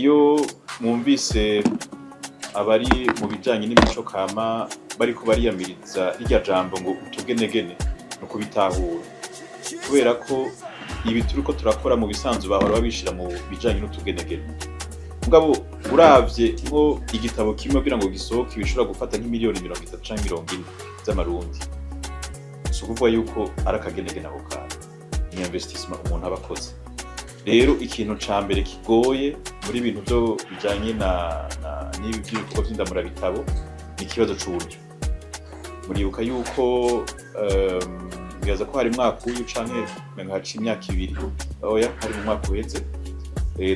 iyo mwumvise abari mu bijanye n'imico kama bariko bariyamiriza irya jambo ngo utugenegene no kubitahura, kubera ko ibi turiko turakora mu bisanzwe bahora babishira mu bijanye n'utugenegene. Mugabo uravye nko igitabo kimwe kugira ngo gisohoke bishobora gufata nk'imiliyoni 30 canke 40 z'amarundi, si ukuvuga yuko ari akagenegene ako kantu, ni investissement umuntu aba akoze. Rero ikintu ca mbere kigoye muri ibintu byo bijanye n'ibi by'ibikorwa vy'indamurabitabo ni ikibazo c'uburyo. Muribuka yuko bibaza ko hari mwaka uyu canke menga haci imyaka 2, oya hari mu mwaka uheze,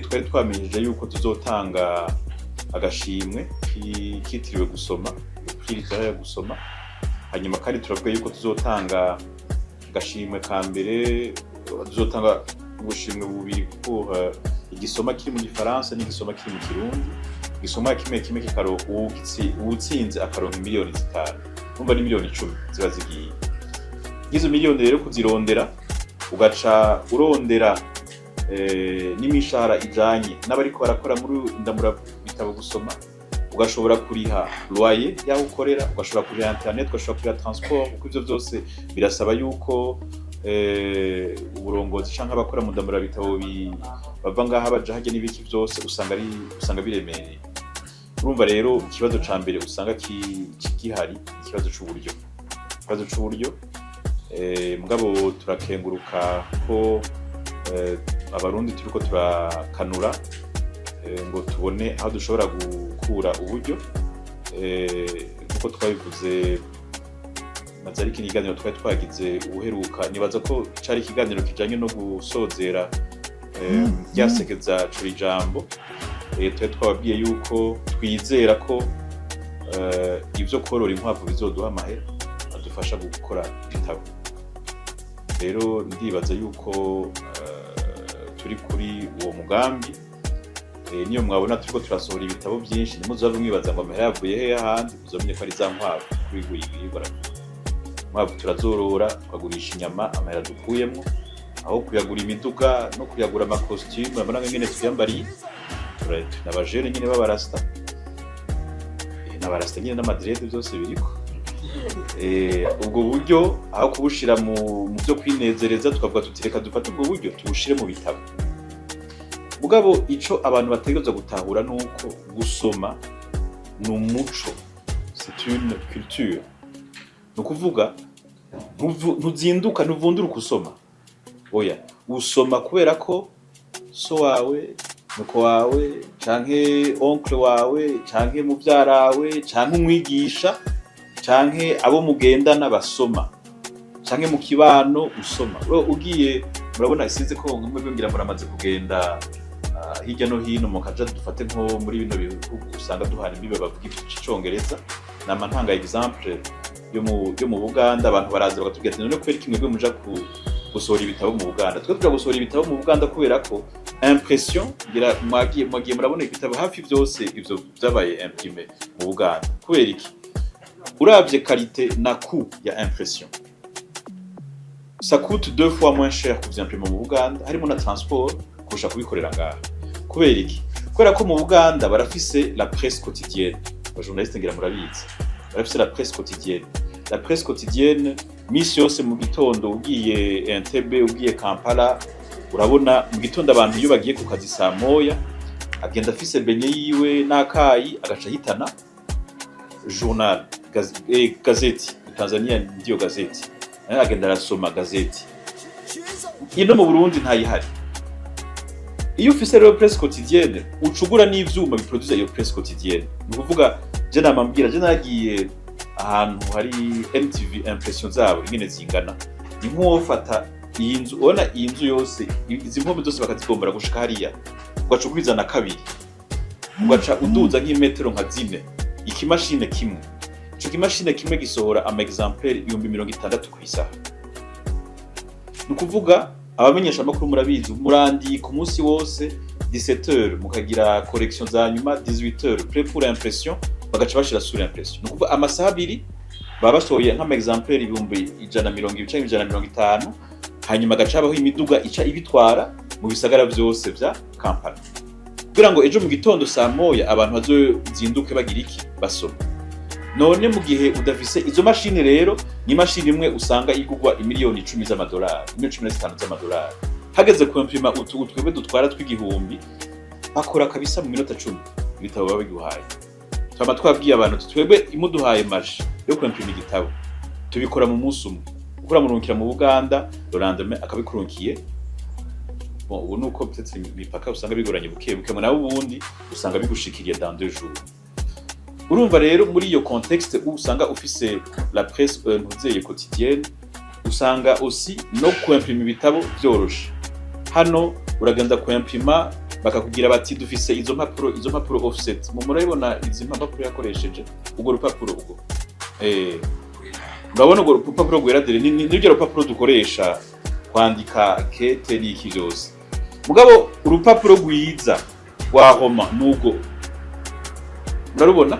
twari twamenyeje yuko tuzotanga agashimwe kitiriwe gusoma, kwirikira gusoma. Hanyuma kandi turavuga yuko tuzotanga agashimwe ka mbere, tuzotanga ubushimwe bubiri kuko igisoma kiri mu Gifaransa n'igisoma kiri mu Kirundi. Igisoma kimwe kikaro uwutsinze akaronka miliyoni 5, numva ni miliyoni 10 ziba zigiye. Izo miliyoni rero kuzirondera ugaca urondera n'imishahara ijanye n'abariko barakora muri indamurabitabo gusoma, ugashobora kuriha loyer yaho ukorera, ugashobora kuriha internet, ugashobora kuriha transport, kuko ivyo vyose birasaba yuko uburongozi canke abakora mu ndamurabitabo bava ngaha baja harya n'ibiki vyose usanga biremereye. Urumva rero ikibazo ca mbere usanga kihari ikibazo c'uburyo. Mugabo turakenguruka ko abarundi turiko turakanura ngo tubone aho dushobora gukura uburyo, nkuko twabivuze mazari ikiganiro twari twagize ubuheruka. Nibaza ko cari ikiganiro kijanye no gusozera ryasekeza curi jambo. Twari twababwiye yuko twizera ko ivyo korora inkwavu bizoduha amahera adufasha gukora ibitabo. Rero ndibaza yuko turi kuri uwo mugambi. Niyo mwabona turiko turasohora ibitabo byinshi, nimuzava mwibaza ngo amahera yavuye he ahandi, muzomenye ko ari za nkwavu kuri guyigira. Nkwavu turazorora tukagurisha inyama, amahera dukuyemwo aho kuyagura imiduga no kuyagura amakostume. Urabona ngene tuyambariye, n'abajene nyene b'abarasta, n'abarasta nyene n'amadrede byose biriko. Ubwo buryo aho kubushira mu byo kwinezereza, tukavuga tutireka dufate ubwo buryo tubushire mu bitabo. Mugabo ico abantu bategerezwa gutahura nuko gusoma ni umuco, c'est une culture. Nukuvuga ntuzinduka ntuvundura kusoma, oya usoma kubera ko so wawe, nuko wawe, canke oncle wawe, canke muvyarawe, canke umwigisha, canke abo mugendana basoma, canke mu kibano usoma. Ugiye murabona isize ko mwebwe ngira muramaze kugenda hirya no hino mukaja dufate nko muri bino bihugu usanga duhana imbibe bavuga icongereza. Nama ntanga example yo mu Buganda, abantu baraza bagatubwira ati none kweri kimwe muja gusohora ibitabo mu Buganda. Twe tuja gusohora ibitabo mu Buganda kubera ko impression ngira mwagiye murabona ibitabo hafi byose ivyo byabaye imprimé mu Buganda. Kubera iki? Uravye qualité na coût ya impression, ça coûte 2 fois moins cher que imprimer mu Buganda, harimo na transport kurusha kubikorera ngaha. Kubera iki? Kubera ko mu Buganda barafise la presse quotidienne. Ba journaliste ngira murabizi, barafise la presse quotidienne. La presse quotidienne misi yose mu gitondo ugiye Entebbe, ugiye Kampala, urabona mu gitondo abantu iyo bagiye ku kazi saa moya agenda afise benye yiwe n'akayi agaca hitana journal, gazeti. Tanzania ndiyo gazeti, agenda arasoma gazeti. Ino mu Burundi ntayihari. Iyo ufise rero presse quotidienne ucugura n'ivyuma biproduce iyo presse quotidienne. Ni kuvuga je namambwira, je nagiye ahantu hari MTV impression zabo ingene zingana. Ni nko fata iyi nzu, ubona iyi nzu yose izi mpome zose bakazigombora gushika hariya, ugacuguriza na kabiri, ugaca uduza nk'imetero nka 4, ikimashine kimwe. Ico kimashine kimwe gisohora ama exemplaire 60 ku isaha. Nukuvuga abamenyesha makuru murabizi, murandi ku munsi wose 17h mukagira correction za nyuma, 18h pré pour impression, bagaca bashira sur impression. Nukuvuga amasaha 2 baba basohoye nk'ama exemplaire 120 canke 150, hanyuma gacabaho imiduga ica ibitwara mu bisagara vyose vya Kampala. kugira ngo ejo mu gitondo saa moya abantu bazozinduke bagira iki basoma. None mu gihe udafise izo mashini rero, ni mashini imwe usanga igugwa imiliyoni 10 z'amadolari, 15 z'amadolari. Hageze kuimprima twebwe dutwara tw'igihumbi, bakora kabisa mu minota 10 ibitabo baba biguhaye. Twaba twabwiye abantu twebwe imuduhaye maji yo kuimprima igitabo, tubikora mu munsi umwe. Ukura murungikira mu Buganda, Lorandeme akabikurunkiye. Bon, ubu nuko peut-être imipaka usanga bigoranye buke mu nabo ubundi usanga bigushikiriye dans 2 jours. Urumva rero muri iyo contexte usanga ufise la presse ntuzeye quotidienne, usanga aussi no kuimprima ibitabo byoroshe. Hano uragenda kuimprima bakakugira bati dufise izo mpapuro offset. Murabibona izi mpapuro yakoresheje ubwo rupapuro ubwo. Urabona ubwo rupapuro gwera dere n'ibyo rupapuro dukoresha kwandika kete n'iki byose. Mugabo urupapuro gwiza wa Roma nugo. Urarubona?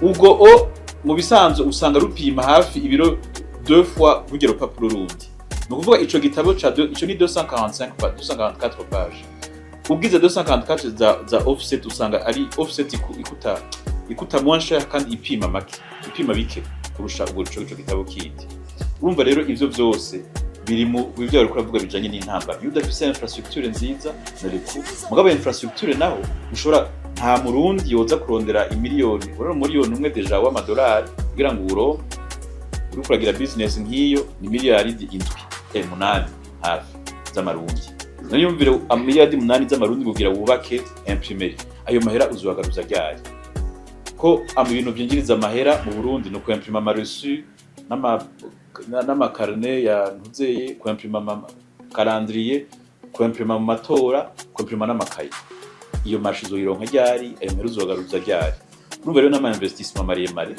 Ubwo o mu bisanzwe usanga rupima hafi ibiro 2 fois rugero rupapuro rundi. Nukuvuga ico gitabo ico ni 244 page. Ubwize 244 za offset usanga ari offset ikuta moins cher kandi ipima bike kurusha ubwo ico gitabo kindi. Urumva rero ivyo byose biri mu bivyo ariko ravuga bijanye n'intambara. Iyo udafise infrastructure nziza nariku. Mugabo infrastructure naho ushobora nta murundi yoza kurondera imiliyoni, urero miliyoni umwe deja w'amadolari kugira ngo uro kuragira business nk'iyo ni miliyari 8 hafi z'amarundi. Nayo yumvire miliyari 8 z'amarundi kugira wubake imprimerie. Ayo mahera uzubagaruza ryari? Ko ibintu byinjiriza amahera mu Burundi no kuimprima amareçu n'amakarne ya ntuzeye, kuimprima calendrier, kuimprima mu matora, kuimprima n'amakaye. Iyo marché izoyironka ryari, ayo mahera uzubagaruza ryari? Urumva rero n'ama investissement maremare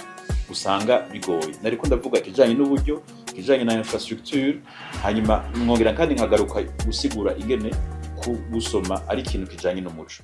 usanga bigoye. Nariko ndavuga kijanye n'uburyo, kijanye na infrastructure, hanyuma mwongera kandi nkagaruka gusigura ingene ku gusoma ari ikintu kijanye n'umuco.